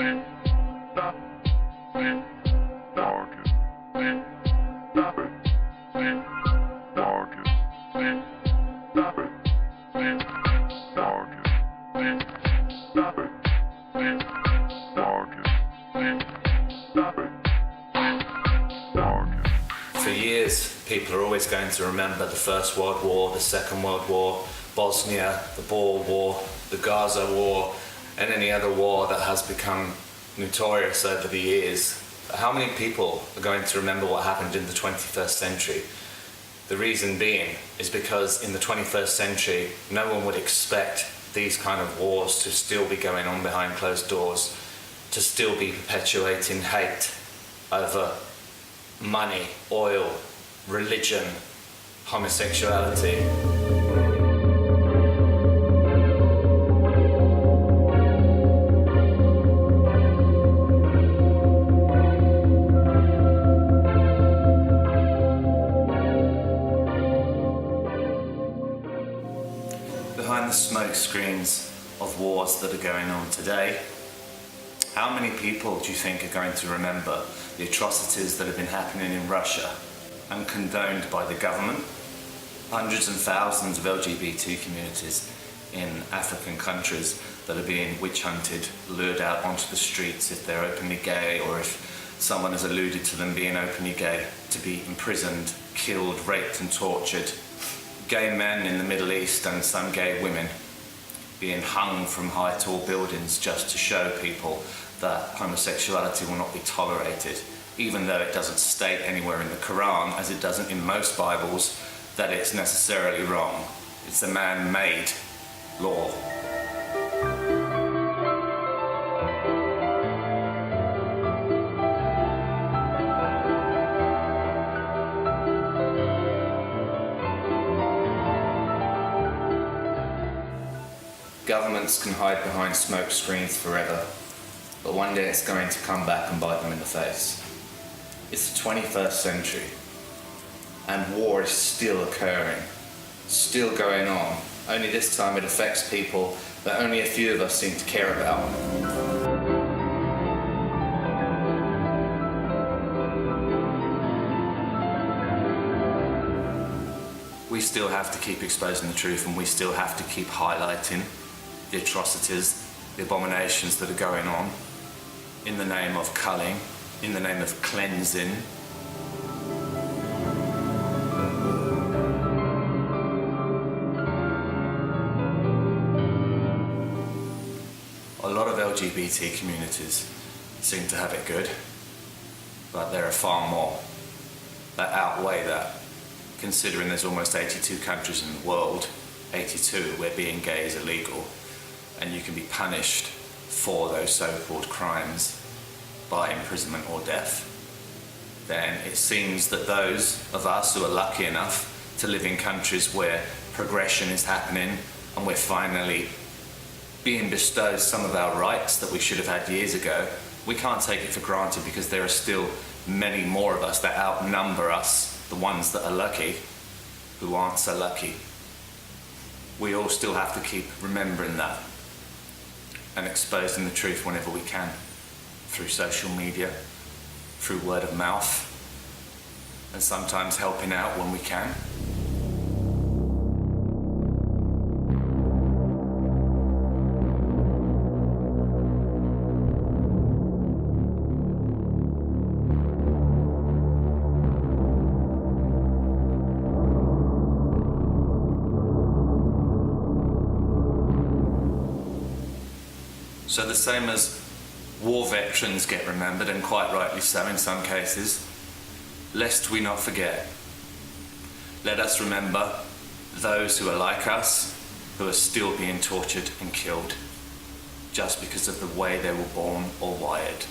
For years, people are always going to remember the First World War, the Second World War, Bosnia, the Boer War, the Gaza War, and any other war that has become notorious over the years. How many people are going to remember what happened in the 21st century? The reason being is because in the 21st century, no one would expect these kind of wars to still be going on behind closed doors, to still be perpetuating hate over money, oil, religion, homosexuality. Behind the smoke screens of wars that are going on today, how many people do you think are going to remember the atrocities that have been happening in Russia and condoned by the government? Hundreds and thousands of LGBT communities in African countries that are being witch hunted, lured out onto the streets if they're openly gay, or if someone has alluded to them being openly gay, to be imprisoned, killed, raped and tortured. Gay men in the Middle East and some gay women being hung from high tall buildings just to show people that homosexuality will not be tolerated, even though it doesn't state anywhere in the Quran, as it doesn't in most Bibles, that it's necessarily wrong. It's a man-made law. Governments can hide behind smoke screens forever, but one day it's going to come back and bite them in the face. It's the 21st century, and war is still occurring, still going on, only this time it affects people that only a few of us seem to care about. We still have to keep exposing the truth, and we still have to keep highlighting the atrocities, the abominations that are going on in the name of culling, in the name of cleansing. A lot of LGBT communities seem to have it good, but there are far more that outweigh that, considering there's almost 82 countries in the world, 82 where being gay is illegal, and you can be punished for those so-called crimes by imprisonment or death. Then it seems that those of us who are lucky enough to live in countries where progression is happening and we're finally being bestowed some of our rights that we should have had years ago, we can't take it for granted, because there are still many more of us that outnumber us, the ones that are lucky, who aren't so lucky. We all still have to keep remembering that and exposing the truth whenever we can, through social media, through word of mouth, and sometimes helping out when we can. So the same as war veterans get remembered, and quite rightly so in some cases, lest we not forget, let us remember those who are like us, who are still being tortured and killed just because of the way they were born or wired.